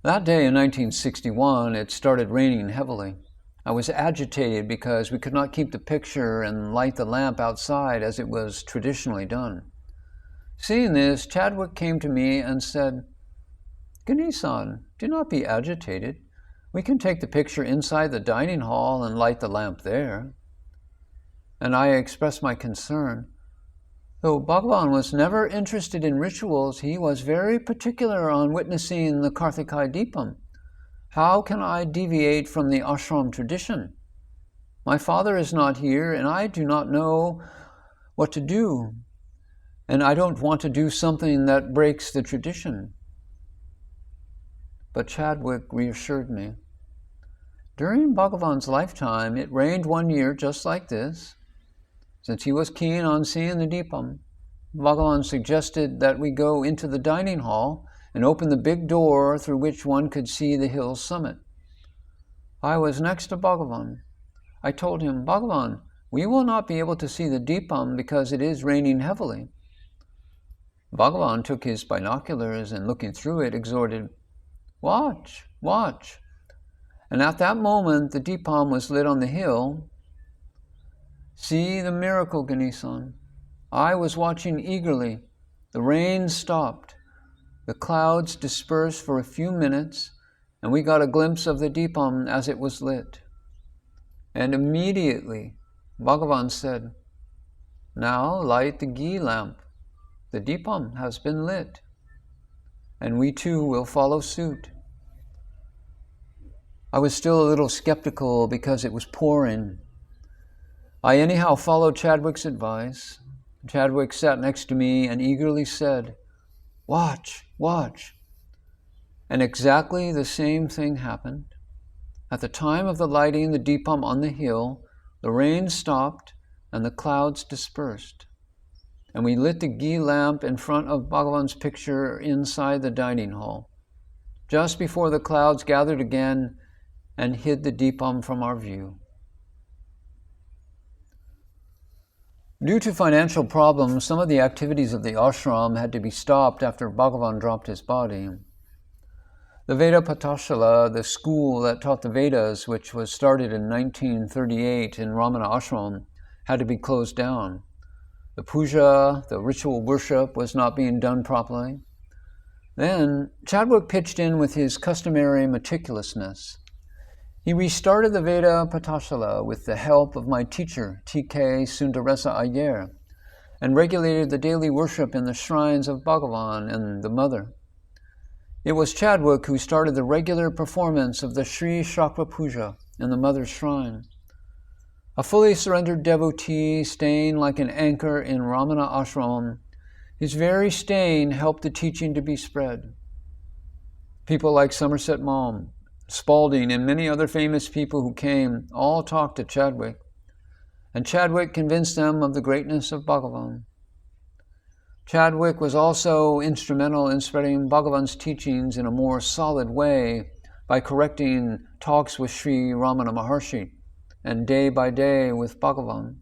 That day in 1961, it started raining heavily. I was agitated because we could not keep the picture and light the lamp outside as it was traditionally done. Seeing this, Chadwick came to me and said, "Ganesan, do not be agitated. We can take the picture inside the dining hall and light the lamp there." And I expressed my concern. Though Bhagavan was never interested in rituals, he was very particular on witnessing the Karthikeya Deepam. How can I deviate from the ashram tradition? My father is not here, and I do not know what to do. And I don't want to do something that breaks the tradition. But Chadwick reassured me. During Bhagavan's lifetime, it rained one year just like this. Since he was keen on seeing the Deepam, Bhagavan suggested that we go into the dining hall and open the big door through which one could see the hill's summit. I was next to Bhagavan. I told him, "Bhagavan, we will not be able to see the Deepam because it is raining heavily." Bhagavan took his binoculars and looking through it exhorted, "Watch, watch." And at that moment the Deepam was lit on the hill. See the miracle, Ganesan. I was watching eagerly. The rain stopped. The clouds dispersed for a few minutes, and we got a glimpse of the Deepam as it was lit. And immediately, Bhagavan said, "Now light the ghee lamp. The Deepam has been lit, and we too will follow suit." I was still a little skeptical because it was pouring. I anyhow followed Chadwick's advice. Chadwick sat next to me and eagerly said, "Watch, watch." And exactly the same thing happened. At the time of the lighting the Deepam on the hill, the rain stopped and the clouds dispersed. And we lit the ghee lamp in front of Bhagavan's picture inside the dining hall, just before the clouds gathered again and hid the Deepam from our view. Due to financial problems, some of the activities of the ashram had to be stopped after Bhagavan dropped his body. The Veda Pathashala, the school that taught the Vedas, which was started in 1938 in Ramana Ashram, had to be closed down. The puja, the ritual worship, was not being done properly. Then Chadwick pitched in with his customary meticulousness. He restarted the Veda Pathashala with the help of my teacher, T.K. Sundaresa Iyer, and regulated the daily worship in the shrines of Bhagavan and the Mother. It was Chadwick who started the regular performance of the Sri Chakra Puja in the Mother's shrine. A fully surrendered devotee staying like an anchor in Ramana Ashram, his very staying helped the teaching to be spread. People like Somerset Maugham, Spalding, and many other famous people who came all talked to Chadwick, and Chadwick convinced them of the greatness of Bhagavan. Chadwick was also instrumental in spreading Bhagavan's teachings in a more solid way by correcting talks with Sri Ramana Maharshi and day by day with Bhagavan.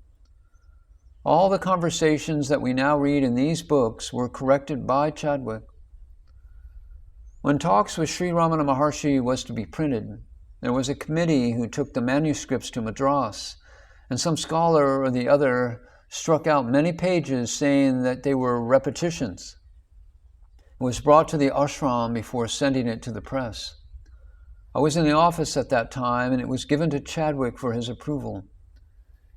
All the conversations that we now read in these books were corrected by Chadwick. When Talks with Sri Ramana Maharshi was to be printed, there was a committee who took the manuscripts to Madras, and some scholar or the other struck out many pages saying that they were repetitions. It was brought to the ashram before sending it to the press. I was in the office at that time, and it was given to Chadwick for his approval.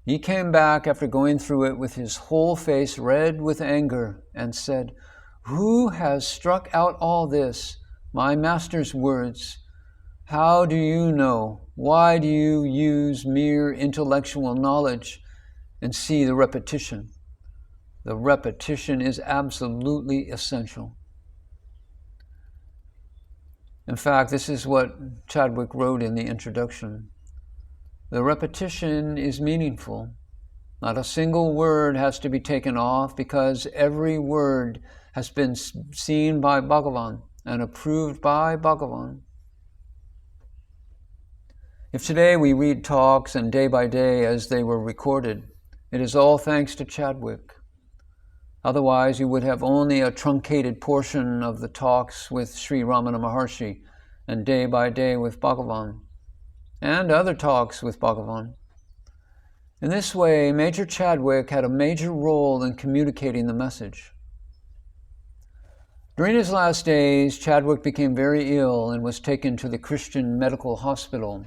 He came back after going through it with his whole face red with anger and said, "Who has struck out all this? My master's words. How do you know? Why do you use mere intellectual knowledge and see the repetition? The repetition is absolutely essential." In fact, this is what Chadwick wrote in the introduction. The repetition is meaningful. Not a single word has to be taken off because every word has been seen by Bhagavan and approved by Bhagavan. If today we read talks and day by day as they were recorded, it is all thanks to Chadwick. Otherwise, you would have only a truncated portion of the talks with Sri Ramana Maharshi and day by day with Bhagavan, and other talks with Bhagavan. In this way, Major Chadwick had a major role in communicating the message. During his last days, Chadwick became very ill and was taken to the Christian Medical Hospital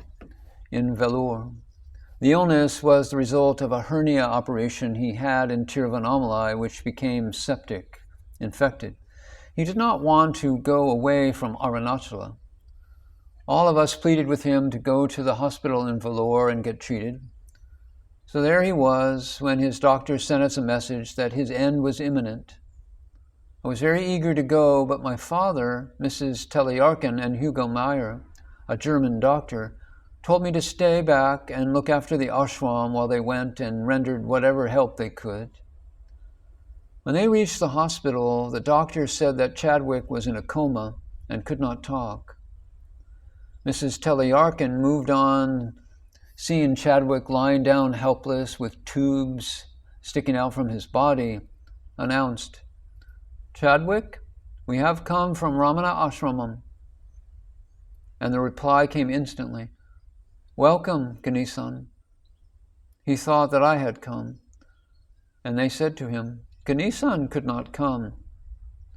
in Vellore. The illness was the result of a hernia operation he had in Tiruvannamalai, which became septic, infected. He did not want to go away from Arunachala. All of us pleaded with him to go to the hospital in Vellore and get treated. So there he was when his doctor sent us a message that his end was imminent. I was very eager to go, but my father, Mrs. Tellyarkin, and Hugo Meyer, a German doctor, told me to stay back and look after the ashram while they went and rendered whatever help they could. When they reached the hospital, the doctor said that Chadwick was in a coma and could not talk. Mrs. Tellyarkin moved on, seeing Chadwick lying down helpless with tubes sticking out from his body, announced, "Chadwick, we have come from Ramana Ashramam." And the reply came instantly, "Welcome, Ganesan." He thought that I had come. And they said to him, "Ganesan could not come."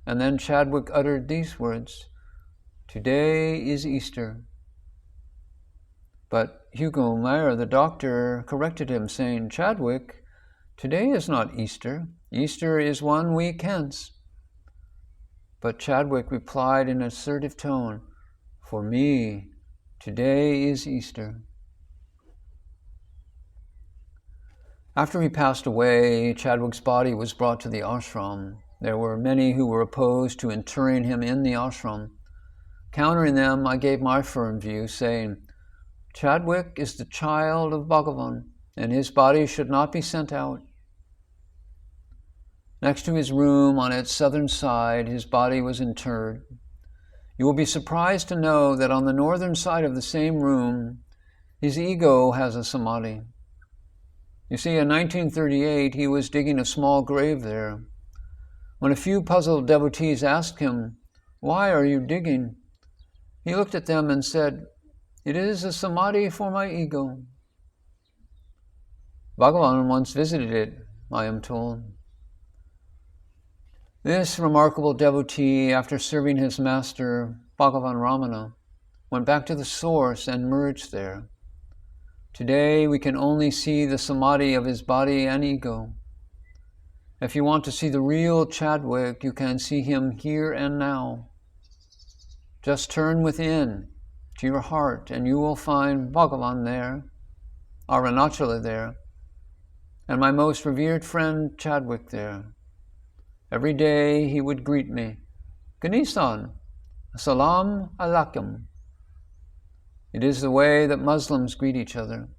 And then Chadwick uttered these words, "Today is Easter." But Hugo Meyer, the doctor, corrected him, saying, "Chadwick, today is not Easter. Easter is 1 week hence." But Chadwick replied in an assertive tone, "For me, today is Easter." After he passed away, Chadwick's body was brought to the ashram. There were many who were opposed to interring him in the ashram. Countering them, I gave my firm view, saying, "Chadwick is the child of Bhagavan, and his body should not be sent out." Next to his room on its southern side, his body was interred. You will be surprised to know that on the northern side of the same room, his ego has a samadhi. You see, in 1938, he was digging a small grave there. When a few puzzled devotees asked him, "Why are you digging?" he looked at them and said, "It is a samadhi for my ego." Bhagavan once visited it, I am told. This remarkable devotee, after serving his master, Bhagavan Ramana, went back to the source and merged there. Today, we can only see the samadhi of his body and ego. If you want to see the real Chadwick, you can see him here and now. Just turn within to your heart and you will find Bhagavan there, Arunachala there, and my most revered friend Chadwick there. Every day he would greet me, "Ganesan, Salam Alaikum." It is the way that Muslims greet each other.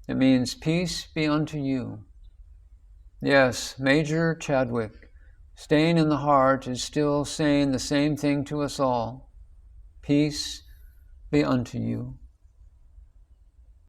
It means, "Peace be unto you." Yes, Major Chadwick, staying in the heart, is still saying the same thing to us all. Peace be unto you.